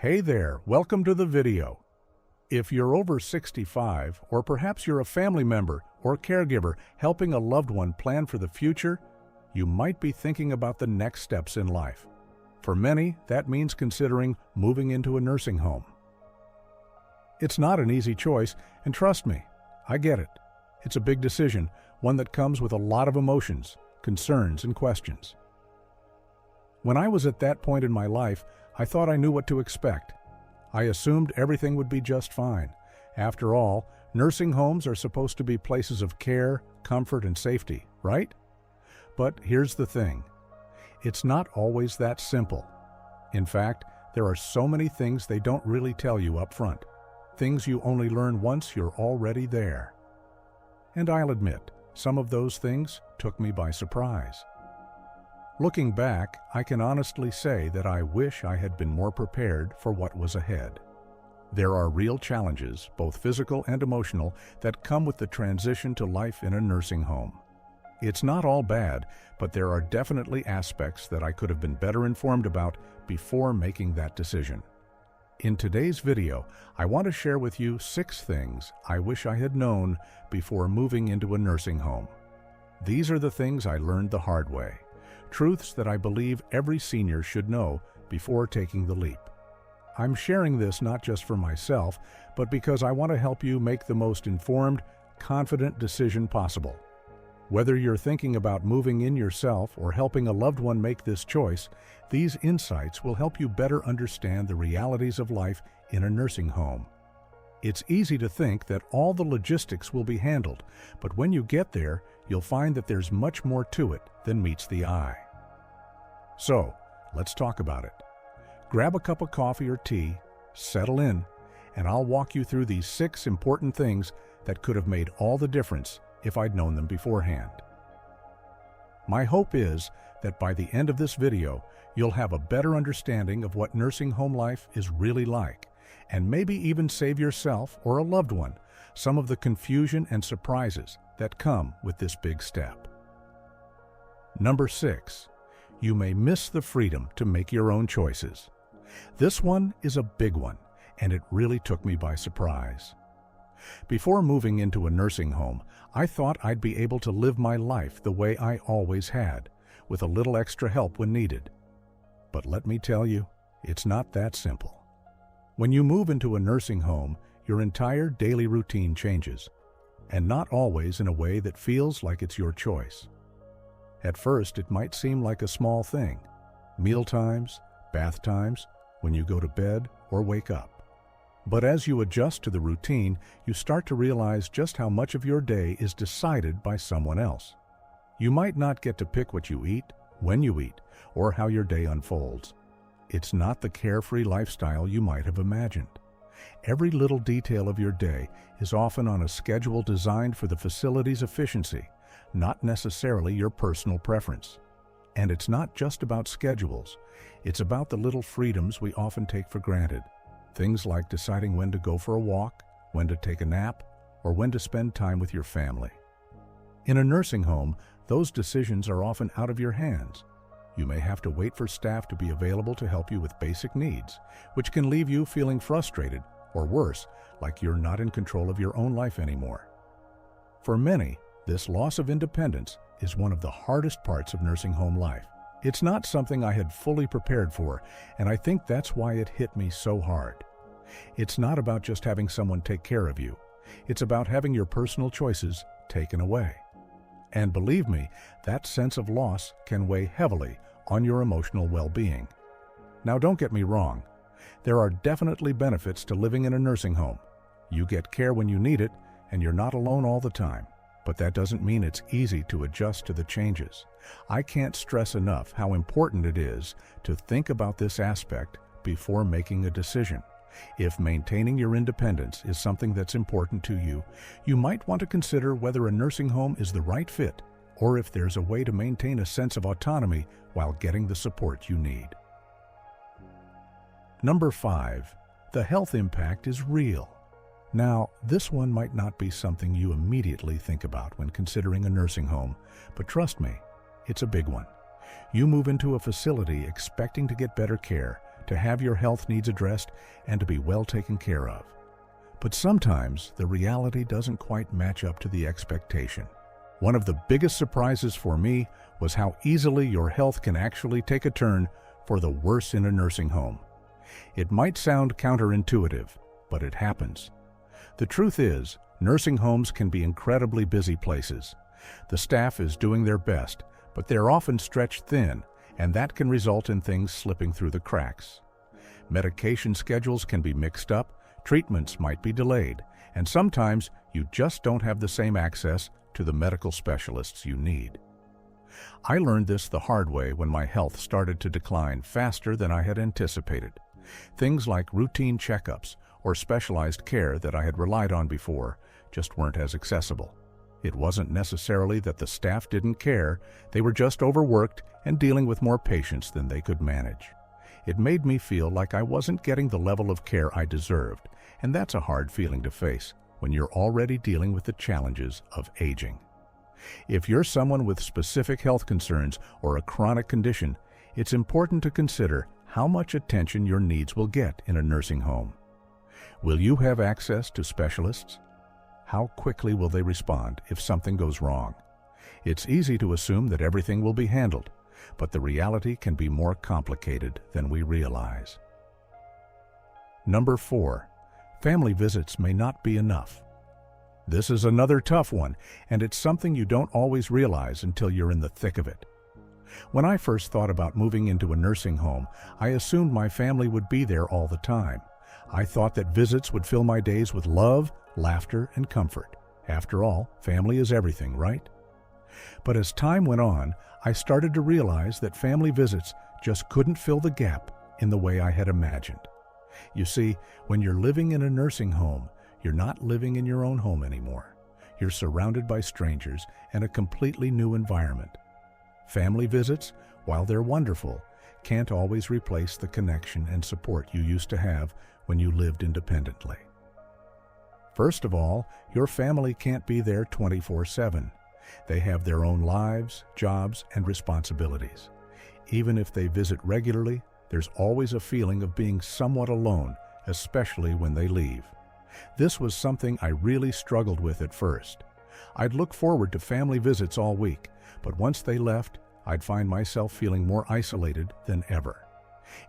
Hey there, welcome to the video. If you're over 65, or perhaps you're a family member or caregiver helping a loved one plan for the future, you might be thinking about the next steps in life. For many, that means considering moving into a nursing home. It's not an easy choice, and trust me, I get it. It's a big decision, one that comes with a lot of emotions, concerns, and questions. When I was at that point in my life, I thought I knew what to expect. I assumed everything would be just fine. After all, nursing homes are supposed to be places of care, comfort, and safety, right? But here's the thing. It's not always that simple. In fact, there are so many things they don't really tell you up front. Things you only learn once you're already there. And I'll admit, some of those things took me by surprise. Looking back, I can honestly say that I wish I had been more prepared for what was ahead. There are real challenges, both physical and emotional, that come with the transition to life in a nursing home. It's not all bad, but there are definitely aspects that I could have been better informed about before making that decision. In today's video, I want to share with you 6 things I wish I had known before moving into a nursing home. These are the things I learned the hard way. Truths that I believe every senior should know before taking the leap. I'm sharing this not just for myself, but because I want to help you make the most informed, confident decision possible. Whether you're thinking about moving in yourself or helping a loved one make this choice, these insights will help you better understand the realities of life in a nursing home. It's easy to think that all the logistics will be handled, but when you get there, you'll find that there's much more to it than meets the eye. So, let's talk about it. Grab a cup of coffee or tea, settle in, and I'll walk you through these 6 important things that could have made all the difference if I'd known them beforehand. My hope is that by the end of this video, you'll have a better understanding of what nursing home life is really like, and maybe even save yourself or a loved one some of the confusion and surprises that come with this big step. Number 6, you may miss the freedom to make your own choices. This one is a big one, and it really took me by surprise. Before moving into a nursing home, I thought I'd be able to live my life the way I always had, with a little extra help when needed. But let me tell you, it's not that simple. When you move into a nursing home, your entire daily routine changes, and not always in a way that feels like it's your choice. At first, it might seem like a small thing: meal times, bath times, when you go to bed or wake up. But as you adjust to the routine, you start to realize just how much of your day is decided by someone else. You might not get to pick what you eat, when you eat, or how your day unfolds. It's not the carefree lifestyle you might have imagined. Every little detail of your day is often on a schedule designed for the facility's efficiency, not necessarily your personal preference. And it's not just about schedules. It's about the little freedoms we often take for granted. Things like deciding when to go for a walk, when to take a nap, or when to spend time with your family. In a nursing home, those decisions are often out of your hands. You may have to wait for staff to be available to help you with basic needs, which can leave you feeling frustrated, or worse, like you're not in control of your own life anymore. For many, this loss of independence is one of the hardest parts of nursing home life. It's not something I had fully prepared for, and I think that's why it hit me so hard. It's not about just having someone take care of you. It's about having your personal choices taken away. And believe me, that sense of loss can weigh heavily on your emotional well-being. Now, don't get me wrong. There are definitely benefits to living in a nursing home. You get care when you need it, and you're not alone all the time. But that doesn't mean it's easy to adjust to the changes. I can't stress enough how important it is to think about this aspect before making a decision. If maintaining your independence is something that's important to you, you might want to consider whether a nursing home is the right fit, or if there's a way to maintain a sense of autonomy while getting the support you need. Number 5, the health impact is real. Now, this one might not be something you immediately think about when considering a nursing home, but trust me, it's a big one. You move into a facility expecting to get better care, to have your health needs addressed, and to be well taken care of. But sometimes the reality doesn't quite match up to the expectation. One of the biggest surprises for me was how easily your health can actually take a turn for the worse in a nursing home. It might sound counterintuitive, but it happens. The truth is, nursing homes can be incredibly busy places. The staff is doing their best, but they're often stretched thin, and that can result in things slipping through the cracks. Medication schedules can be mixed up, treatments might be delayed, and sometimes you just don't have the same access to the medical specialists you need. I learned this the hard way when my health started to decline faster than I had anticipated. Things like routine checkups or specialized care that I had relied on before just weren't as accessible. It wasn't necessarily that the staff didn't care, they were just overworked and dealing with more patients than they could manage. It made me feel like I wasn't getting the level of care I deserved, and that's a hard feeling to face when you're already dealing with the challenges of aging. If you're someone with specific health concerns or a chronic condition, it's important to consider how much attention your needs will get in a nursing home. Will you have access to specialists? How quickly will they respond if something goes wrong? It's easy to assume that everything will be handled, but the reality can be more complicated than we realize. Number 4, family visits may not be enough. This is another tough one, and it's something you don't always realize until you're in the thick of it. When I first thought about moving into a nursing home, I assumed my family would be there all the time. I thought that visits would fill my days with love, laughter, and comfort. After all, family is everything, right? But as time went on, I started to realize that family visits just couldn't fill the gap in the way I had imagined. You see, when you're living in a nursing home, you're not living in your own home anymore. You're surrounded by strangers and a completely new environment. Family visits, while they're wonderful, can't always replace the connection and support you used to have when you lived independently. First of all, your family can't be there 24/7. They have their own lives, jobs, and responsibilities. Even if they visit regularly, there's always a feeling of being somewhat alone, especially when they leave. This was something I really struggled with at first. I'd look forward to family visits all week, but once they left, I'd find myself feeling more isolated than ever.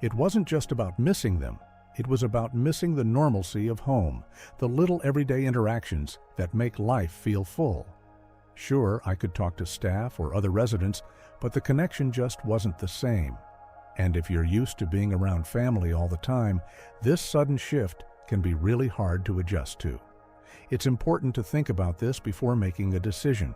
It wasn't just about missing them. It was about missing the normalcy of home, the little everyday interactions that make life feel full. Sure, I could talk to staff or other residents, but the connection just wasn't the same. And if you're used to being around family all the time, this sudden shift can be really hard to adjust to. It's important to think about this before making a decision.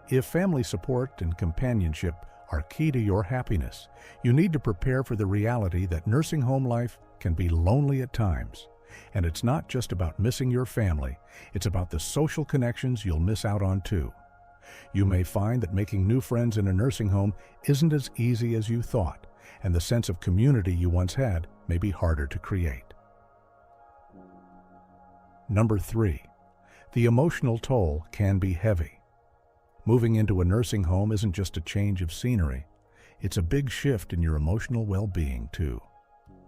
If family support and companionship are key to your happiness, you need to prepare for the reality that nursing home life can be lonely at times. And it's not just about missing your family, it's about the social connections you'll miss out on too. You may find that making new friends in a nursing home isn't as easy as you thought, and the sense of community you once had may be harder to create. Number 3, the emotional toll can be heavy. Moving into a nursing home isn't just a change of scenery, it's a big shift in your emotional well-being too.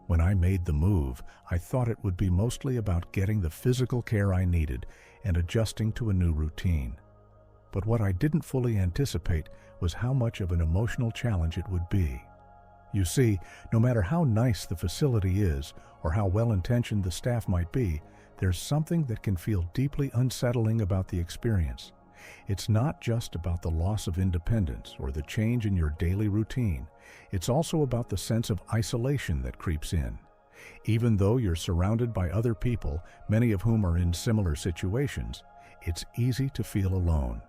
When I made the move, I thought it would be mostly about getting the physical care I needed and adjusting to a new routine. But what I didn't fully anticipate was how much of an emotional challenge it would be. You see, no matter how nice the facility is or how well-intentioned the staff might be, there's something that can feel deeply unsettling about the experience. It's not just about the loss of independence or the change in your daily routine. It's also about the sense of isolation that creeps in. Even though you're surrounded by other people, many of whom are in similar situations, it's easy to feel alone.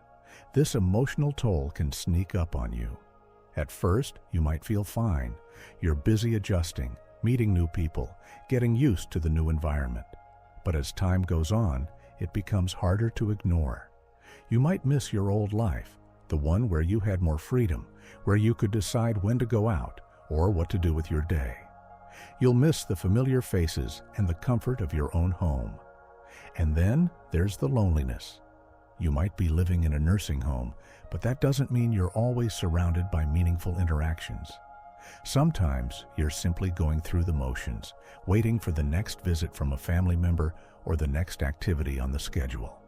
This emotional toll can sneak up on you. At first, you might feel fine. You're busy adjusting, meeting new people, getting used to the new environment. But as time goes on, it becomes harder to ignore. You might miss your old life, the one where you had more freedom, where you could decide when to go out or what to do with your day. You'll miss the familiar faces and the comfort of your own home. And then there's the loneliness. You might be living in a nursing home, but that doesn't mean you're always surrounded by meaningful interactions. Sometimes you're simply going through the motions, waiting for the next visit from a family member or the next activity on the schedule.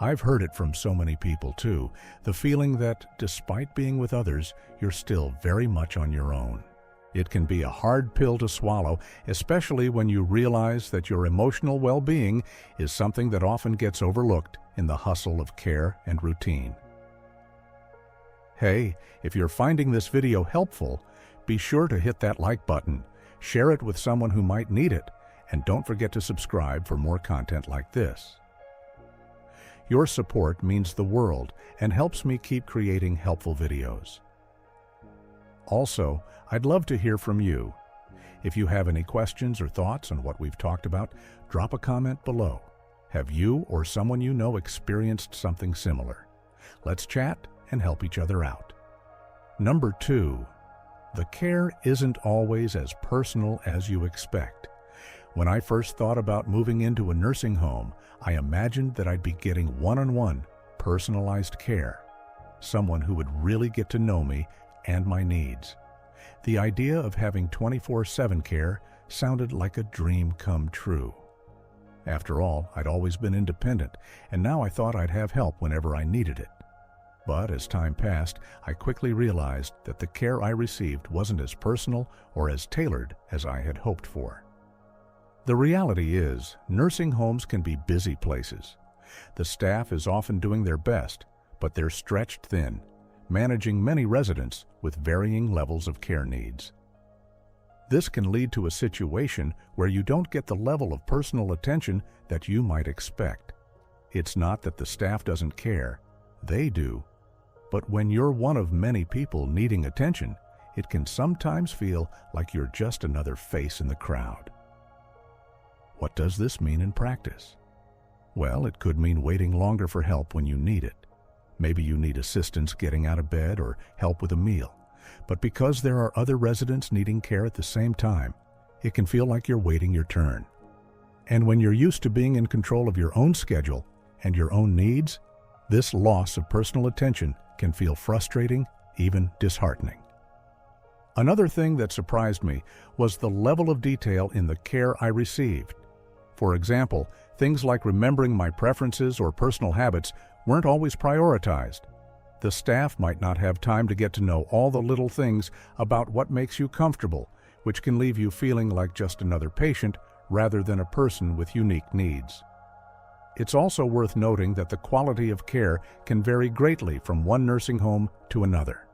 I've heard it from so many people too, the feeling that despite being with others, you're still very much on your own. It can be a hard pill to swallow, especially when you realize that your emotional well-being is something that often gets overlooked in the hustle of care and routine. Hey, if you're finding this video helpful, be sure to hit that like button, share it with someone who might need it, and don't forget to subscribe for more content like this. Your support means the world and helps me keep creating helpful videos. Also, I'd love to hear from you. If you have any questions or thoughts on what we've talked about, drop a comment below. Have you or someone you know experienced something similar? Let's chat and help each other out. Number 2, the care isn't always as personal as you expect. When I first thought about moving into a nursing home, I imagined that I'd be getting one-on-one, personalized care, someone who would really get to know me and my needs. The idea of having 24/7 care sounded like a dream come true. After all, I'd always been independent, and now I thought I'd have help whenever I needed it. But as time passed, I quickly realized that the care I received wasn't as personal or as tailored as I had hoped for. The reality is, nursing homes can be busy places. The staff is often doing their best, but they're stretched thin, managing many residents with varying levels of care needs. This can lead to a situation where you don't get the level of personal attention that you might expect. It's not that the staff doesn't care, they do. But when you're one of many people needing attention, it can sometimes feel like you're just another face in the crowd. What does this mean in practice? Well, it could mean waiting longer for help when you need it. Maybe you need assistance getting out of bed or help with a meal. But because there are other residents needing care at the same time, it can feel like you're waiting your turn. And when you're used to being in control of your own schedule and your own needs, this loss of personal attention can feel frustrating, even disheartening. Another thing that surprised me was the level of detail in the care I received. For example, things like remembering my preferences or personal habits weren't always prioritized. The staff might not have time to get to know all the little things about what makes you comfortable, which can leave you feeling like just another patient rather than a person with unique needs. It's also worth noting that the quality of care can vary greatly from one nursing home to another.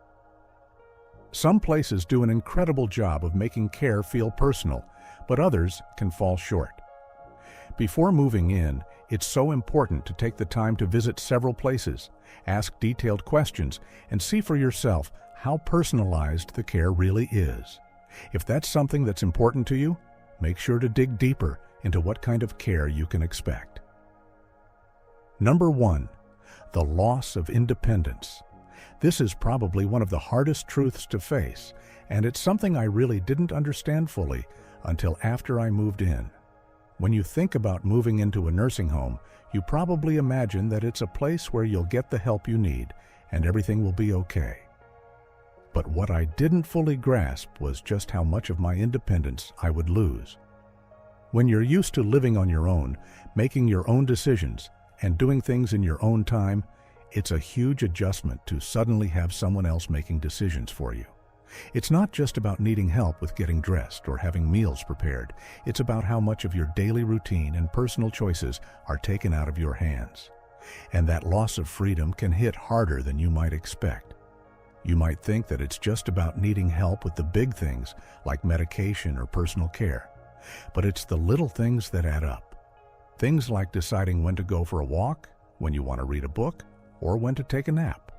Some places do an incredible job of making care feel personal, but others can fall short. Before moving in, it's so important to take the time to visit several places, ask detailed questions, and see for yourself how personalized the care really is. If that's something that's important to you, make sure to dig deeper into what kind of care you can expect. Number 1, the loss of independence. This is probably one of the hardest truths to face, and it's something I really didn't understand fully until after I moved in. When you think about moving into a nursing home, you probably imagine that it's a place where you'll get the help you need and everything will be okay. But what I didn't fully grasp was just how much of my independence I would lose. When you're used to living on your own, making your own decisions, and doing things in your own time, it's a huge adjustment to suddenly have someone else making decisions for you. It's not just about needing help with getting dressed or having meals prepared. It's about how much of your daily routine and personal choices are taken out of your hands. And that loss of freedom can hit harder than you might expect. You might think that it's just about needing help with the big things like medication or personal care. But it's the little things that add up. Things like deciding when to go for a walk, when you want to read a book, or when to take a nap.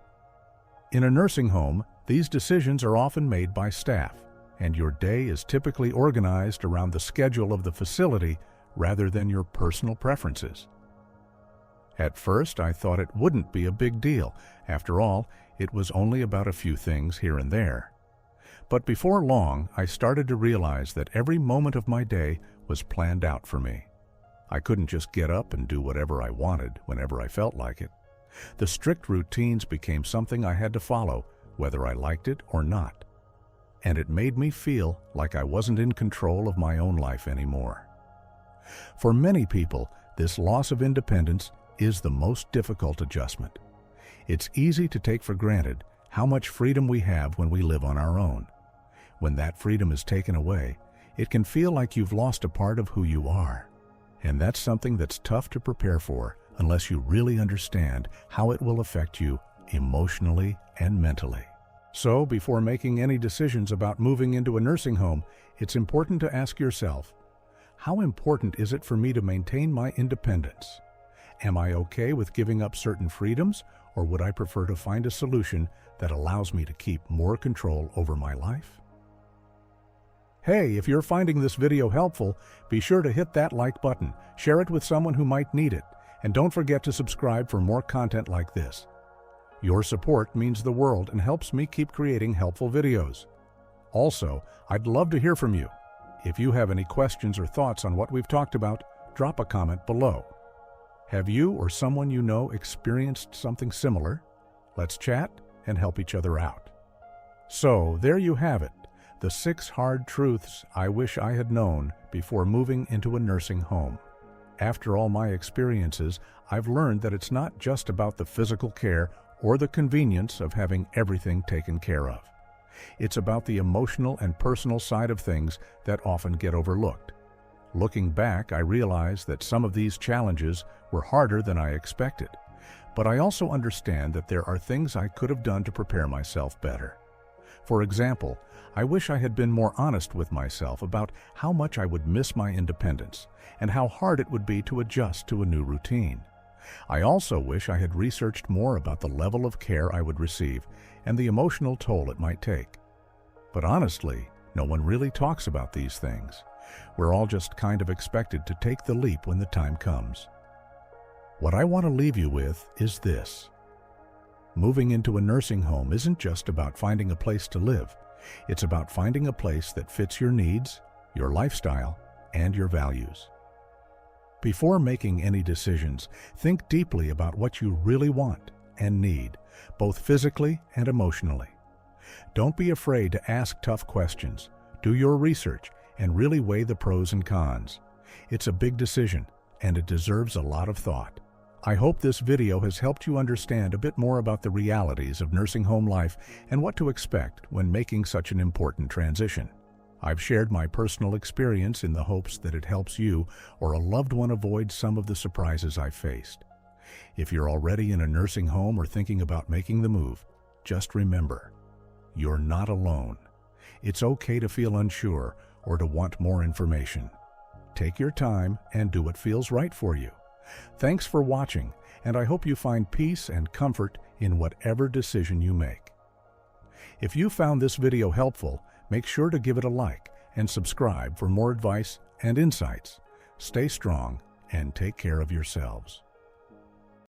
In a nursing home, these decisions are often made by staff, and your day is typically organized around the schedule of the facility rather than your personal preferences. At first, I thought it wouldn't be a big deal. After all, it was only about a few things here and there. But before long, I started to realize that every moment of my day was planned out for me. I couldn't just get up and do whatever I wanted whenever I felt like it. The strict routines became something I had to follow, whether I liked it or not. and it made me feel like I wasn't in control of my own life anymore. For many people, this loss of independence is the most difficult adjustment. It's easy to take for granted how much freedom we have when we live on our own. When that freedom is taken away, it can feel like you've lost a part of who you are. And that's something that's tough to prepare for unless you really understand how it will affect you emotionally and mentally. So, before making any decisions about moving into a nursing home, it's important to ask yourself, how important is it for me to maintain my independence? Am I okay with giving up certain freedoms, or would I prefer to find a solution that allows me to keep more control over my life? Hey, if you're finding this video helpful, be sure to hit that like button, share it with someone who might need it, and don't forget to subscribe for more content like this. Your support means the world and helps me keep creating helpful videos. Also, I'd love to hear from you. If you have any questions or thoughts on what we've talked about, drop a comment below. Have you or someone you know experienced something similar? Let's chat and help each other out. So, there you have it, the 6 hard truths I wish I had known before moving into a nursing home. After all my experiences, I've learned that it's not just about the physical care or the convenience of having everything taken care of. It's about the emotional and personal side of things that often get overlooked. Looking back, I realize that some of these challenges were harder than I expected, but I also understand that there are things I could have done to prepare myself better. For example, I wish I had been more honest with myself about how much I would miss my independence and how hard it would be to adjust to a new routine. I also wish I had researched more about the level of care I would receive and the emotional toll it might take. But honestly, no one really talks about these things. We're all just kind of expected to take the leap when the time comes. What I want to leave you with is this. Moving into a nursing home isn't just about finding a place to live. It's about finding a place that fits your needs, your lifestyle, and your values. Before making any decisions, think deeply about what you really want and need, both physically and emotionally. Don't be afraid to ask tough questions, do your research, and really weigh the pros and cons. It's a big decision, and it deserves a lot of thought. I hope this video has helped you understand a bit more about the realities of nursing home life and what to expect when making such an important transition. I've shared my personal experience in the hopes that it helps you or a loved one avoid some of the surprises I've faced. If you're already in a nursing home or thinking about making the move, just remember, you're not alone. It's okay to feel unsure or to want more information. Take your time and do what feels right for you. Thanks for watching, and I hope you find peace and comfort in whatever decision you make. If you found this video helpful, make sure to give it a like and subscribe for more advice and insights. Stay strong and take care of yourselves.